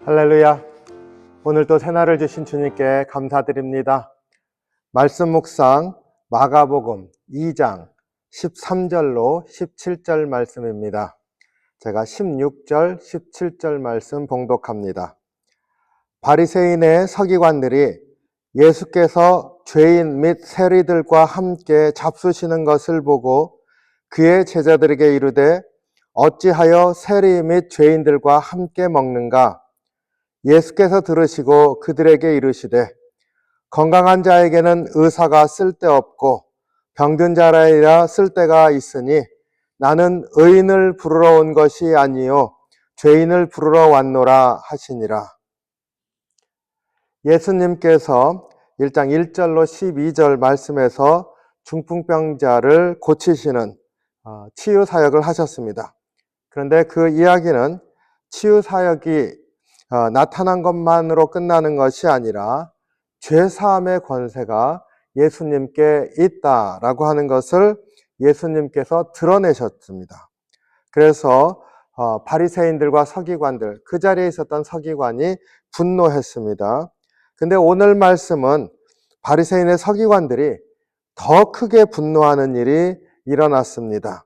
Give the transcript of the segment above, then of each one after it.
할렐루야. 오늘도 새날을 주신 주님께 감사드립니다. 말씀 묵상 마가복음 2장 13절로 17절 말씀입니다. 제가 16절, 17절 말씀 봉독합니다. 바리새인의 서기관들이 예수께서 죄인 및 세리들과 함께 잡수시는 것을 보고 그의 제자들에게 이르되 어찌하여 세리 및 죄인들과 함께 먹는가? 예수께서 들으시고 그들에게 이르시되 건강한 자에게는 의사가 쓸데없고 병든 자라야 쓸데가 있으니 나는 의인을 부르러 온 것이 아니요 죄인을 부르러 왔노라 하시니라. 예수님께서 1장 1절로 12절 말씀에서 중풍병자를 고치시는 치유 사역을 하셨습니다. 그런데 그 이야기는 치유 사역이 나타난 것만으로 끝나는 것이 아니라 죄사함의 권세가 예수님께 있다라고 하는 것을 예수님께서 드러내셨습니다. 그래서 바리새인들과 서기관들, 그 자리에 있었던 서기관이 분노했습니다. 근데 오늘 말씀은 바리새인의 서기관들이 더 크게 분노하는 일이 일어났습니다.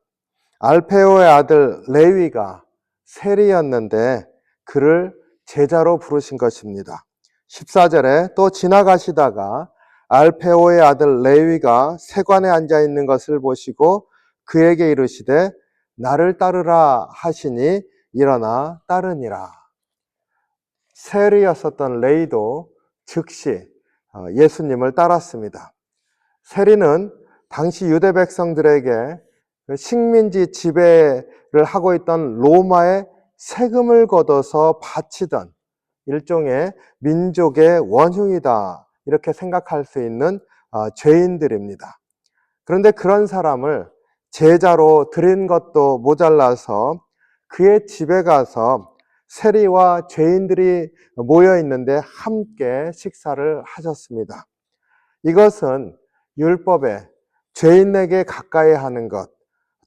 알페오의 아들 레위가 세리였는데 그를 제자로 부르신 것입니다. 14절에 또 지나가시다가 알페오의 아들 레위가 세관에 앉아 있는 것을 보시고 그에게 이르시되 나를 따르라 하시니 일어나 따르니라. 세리였었던 레위도 즉시 예수님을 따랐습니다. 세리는 당시 유대 백성들에게 식민지 지배를 하고 있던 로마의 세금을 걷어서 바치던 일종의 민족의 원흉이다 이렇게 생각할 수 있는 죄인들입니다. 그런데 그런 사람을 제자로 들인 것도 모자라서 그의 집에 가서 세리와 죄인들이 모여 있는데 함께 식사를 하셨습니다. 이것은 율법에 죄인에게 가까이 하는 것,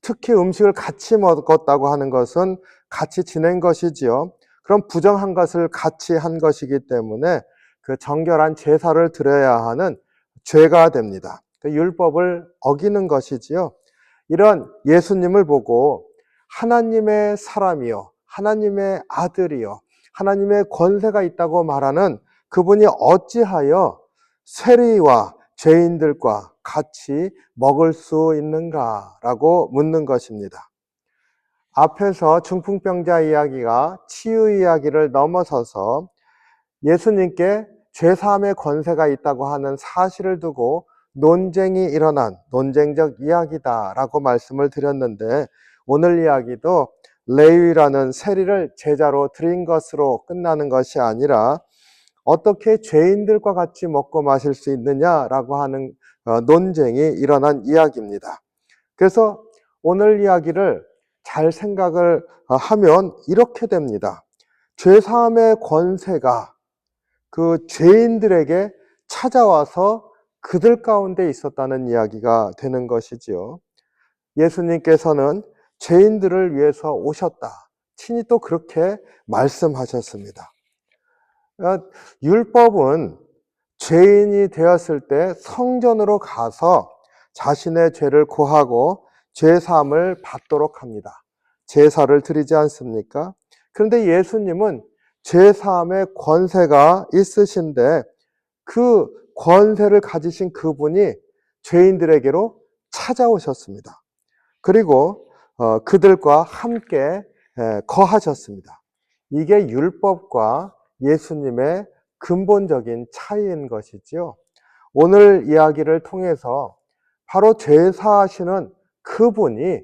특히 음식을 같이 먹었다고 하는 것은 같이 지낸 것이지요. 그럼 부정한 것을 같이 한 것이기 때문에 그 정결한 제사를 드려야 하는 죄가 됩니다. 그 율법을 어기는 것이지요. 이런 예수님을 보고 하나님의 사람이요, 하나님의 아들이요, 하나님의 권세가 있다고 말하는 그분이 어찌하여 세리와 죄인들과 같이 먹을 수 있는가라고 묻는 것입니다. 앞에서 중풍병자 이야기가 치유 이야기를 넘어서서 예수님께 죄사함의 권세가 있다고 하는 사실을 두고 논쟁이 일어난 논쟁적 이야기다라고 말씀을 드렸는데 오늘 이야기도 레위라는 세리를 제자로 드린 것으로 끝나는 것이 아니라 어떻게 죄인들과 같이 먹고 마실 수 있느냐라고 하는 논쟁이 일어난 이야기입니다. 그래서 오늘 이야기를 잘 생각을 하면 이렇게 됩니다. 죄사함의 권세가 그 죄인들에게 찾아와서 그들 가운데 있었다는 이야기가 되는 것이지요. 예수님께서는 죄인들을 위해서 오셨다. 친히 또 그렇게 말씀하셨습니다. 율법은 죄인이 되었을 때 성전으로 가서 자신의 죄를 고하고 죄사함을 받도록 합니다. 제사를 드리지 않습니까? 그런데 예수님은 죄사함의 권세가 있으신데 그 권세를 가지신 그분이 죄인들에게로 찾아오셨습니다. 그리고 그들과 함께 거하셨습니다. 이게 율법과 예수님의 근본적인 차이인 것이지요. 오늘 이야기를 통해서 바로 죄사하시는 그분이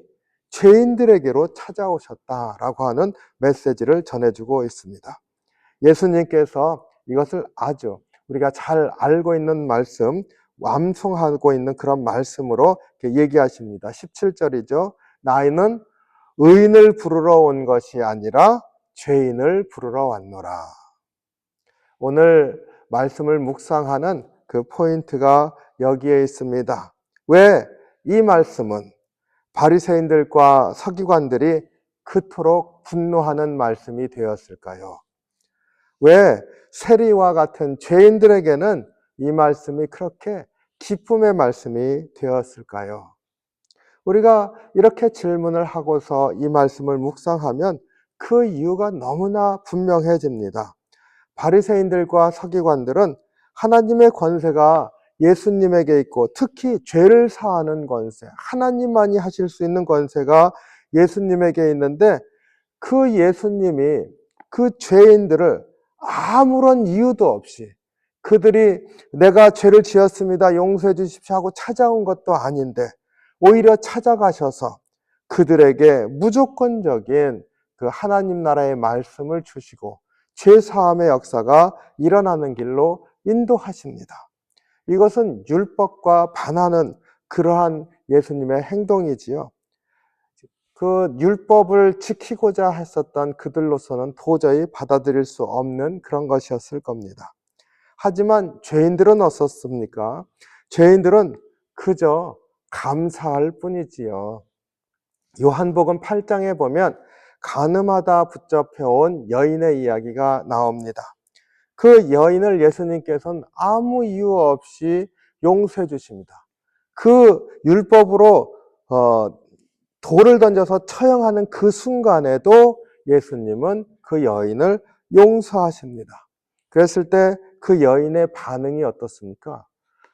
죄인들에게로 찾아오셨다라고 하는 메시지를 전해주고 있습니다. 예수님께서 이것을 아주 우리가 잘 알고 있는 말씀, 완성하고 있는 그런 말씀으로 얘기하십니다. 17절이죠. 나는 의인을 부르러 온 것이 아니라 죄인을 부르러 왔노라. 오늘 말씀을 묵상하는 그 포인트가 여기에 있습니다. 왜 이 말씀은 바리새인들과 서기관들이 그토록 분노하는 말씀이 되었을까요? 왜 세리와 같은 죄인들에게는 이 말씀이 그렇게 기쁨의 말씀이 되었을까요? 우리가 이렇게 질문을 하고서 이 말씀을 묵상하면 그 이유가 너무나 분명해집니다. 바리새인들과 서기관들은 하나님의 권세가 예수님에게 있고, 특히 죄를 사하는 권세, 하나님만이 하실 수 있는 권세가 예수님에게 있는데, 그 예수님이 그 죄인들을 아무런 이유도 없이, 그들이 내가 죄를 지었습니다, 용서해 주십시오 하고 찾아온 것도 아닌데 오히려 찾아가셔서 그들에게 무조건적인 그 하나님 나라의 말씀을 주시고 죄 사함의 역사가 일어나는 길로 인도하십니다. 이것은 율법과 반하는 그러한 예수님의 행동이지요. 그 율법을 지키고자 했었던 그들로서는 도저히 받아들일 수 없는 그런 것이었을 겁니다. 하지만 죄인들은 어떻습니까? 죄인들은 그저 감사할 뿐이지요. 요한복음 8장에 보면 간음하다 붙잡혀온 여인의 이야기가 나옵니다. 그 여인을 예수님께서는 아무 이유 없이 용서해 주십니다. 그 율법으로 돌을 던져서 처형하는 그 순간에도 예수님은 그 여인을 용서하십니다. 그랬을 때 그 여인의 반응이 어떻습니까?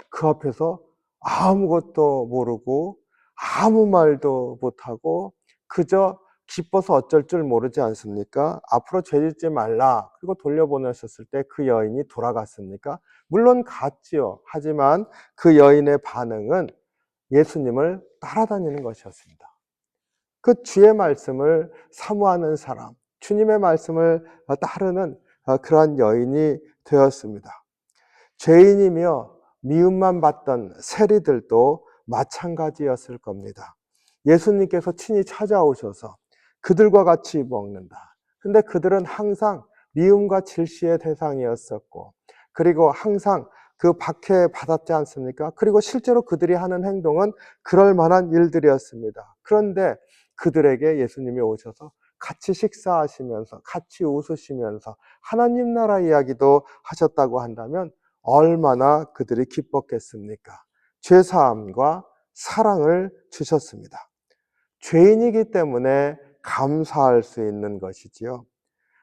그 앞에서 아무것도 모르고 아무 말도 못하고 그저 기뻐서 어쩔 줄 모르지 않습니까? 앞으로 죄 짓지 말라. 그리고 돌려보내셨을 때 그 여인이 돌아갔습니까? 물론 갔지요. 하지만 그 여인의 반응은 예수님을 따라다니는 것이었습니다. 그 주의 말씀을 사모하는 사람, 주님의 말씀을 따르는 그러한 여인이 되었습니다. 죄인이며 미움만 받던 세리들도 마찬가지였을 겁니다. 예수님께서 친히 찾아오셔서 그들과 같이 먹는다. 근데 그들은 항상 미움과 질시의 대상이었었고, 그리고 항상 그 박해 받았지 않습니까? 그리고 실제로 그들이 하는 행동은 그럴 만한 일들이었습니다. 그런데 그들에게 예수님이 오셔서 같이 식사하시면서 같이 웃으시면서 하나님 나라 이야기도 하셨다고 한다면 얼마나 그들이 기뻤겠습니까? 죄사함과 사랑을 주셨습니다. 죄인이기 때문에 감사할 수 있는 것이지요.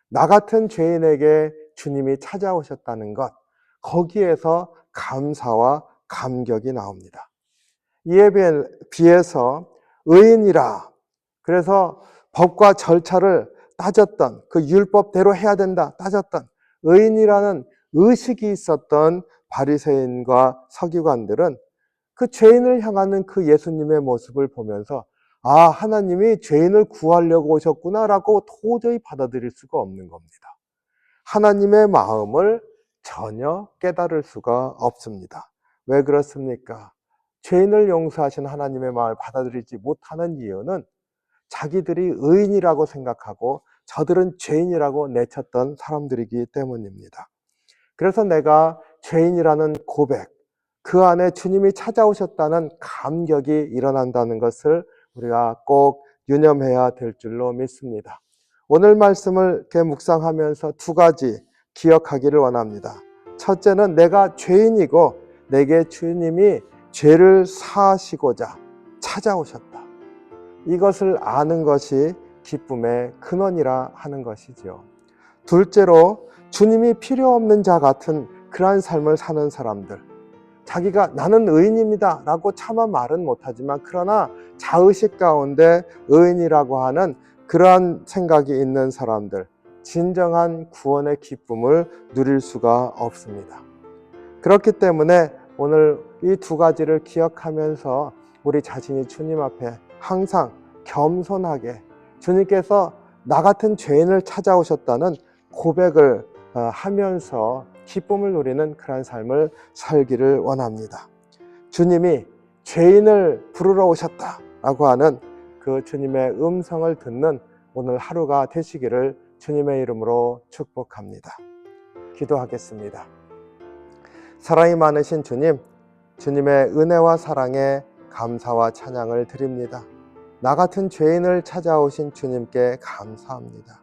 나 같은 죄인에게 주님이 찾아오셨다는 것, 거기에서 감사와 감격이 나옵니다. 이에 비해서 의인이라, 그래서 법과 절차를 따졌던, 그 율법대로 해야 된다 따졌던 의인이라는 의식이 있었던 바리새인과 서기관들은 그 죄인을 향하는 그 예수님의 모습을 보면서 하나님이 죄인을 구하려고 오셨구나라고 도저히 받아들일 수가 없는 겁니다. 하나님의 마음을 전혀 깨달을 수가 없습니다. 왜 그렇습니까? 죄인을 용서하신 하나님의 마음을 받아들이지 못하는 이유는 자기들이 의인이라고 생각하고 저들은 죄인이라고 내쳤던 사람들이기 때문입니다. 그래서 내가 죄인이라는 고백, 그 안에 주님이 찾아오셨다는 감격이 일어난다는 것을 우리가 꼭 유념해야 될 줄로 믿습니다. 오늘 말씀을 이렇게 묵상하면서 두 가지 기억하기를 원합니다. 첫째는 내가 죄인이고 내게 주님이 죄를 사하시고자 찾아오셨다. 이것을 아는 것이 기쁨의 근원이라 하는 것이죠. 둘째로 주님이 필요 없는 자 같은 그러한 삶을 사는 사람들, 자기가 나는 의인입니다 라고 차마 말은 못하지만 그러나 자의식 가운데 의인이라고 하는 그러한 생각이 있는 사람들, 진정한 구원의 기쁨을 누릴 수가 없습니다. 그렇기 때문에 오늘 이 두 가지를 기억하면서 우리 자신이 주님 앞에 항상 겸손하게 주님께서 나 같은 죄인을 찾아오셨다는 고백을 하면서 기쁨을 누리는 그런 삶을 살기를 원합니다. 주님이 죄인을 부르러 오셨다라고 하는 그 주님의 음성을 듣는 오늘 하루가 되시기를 주님의 이름으로 축복합니다. 기도하겠습니다. 사랑이 많으신 주님, 주님의 은혜와 사랑에 감사와 찬양을 드립니다. 나 같은 죄인을 찾아오신 주님께 감사합니다.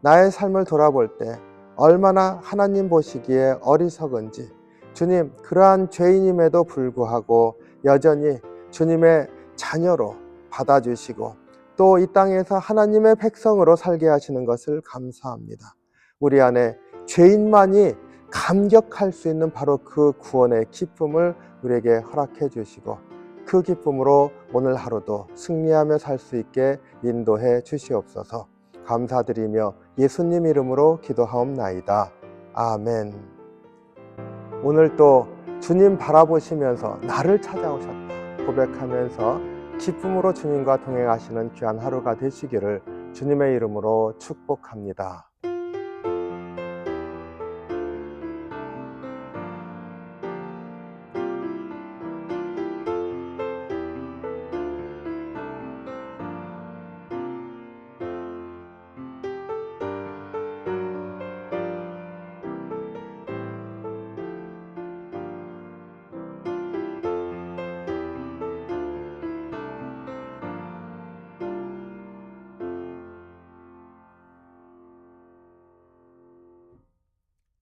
나의 삶을 돌아볼 때 얼마나 하나님 보시기에 어리석은지, 주님, 그러한 죄인임에도 불구하고 여전히 주님의 자녀로 받아주시고 또 이 땅에서 하나님의 백성으로 살게 하시는 것을 감사합니다. 우리 안에 죄인만이 감격할 수 있는 바로 그 구원의 기쁨을 우리에게 허락해 주시고 그 기쁨으로 오늘 하루도 승리하며 살 수 있게 인도해 주시옵소서. 감사드리며 예수님 이름으로 기도하옵나이다. 아멘. 오늘 또 주님 바라보시면서 나를 찾아오셨다 고백하면서 기쁨으로 주님과 동행하시는 귀한 하루가 되시기를 주님의 이름으로 축복합니다.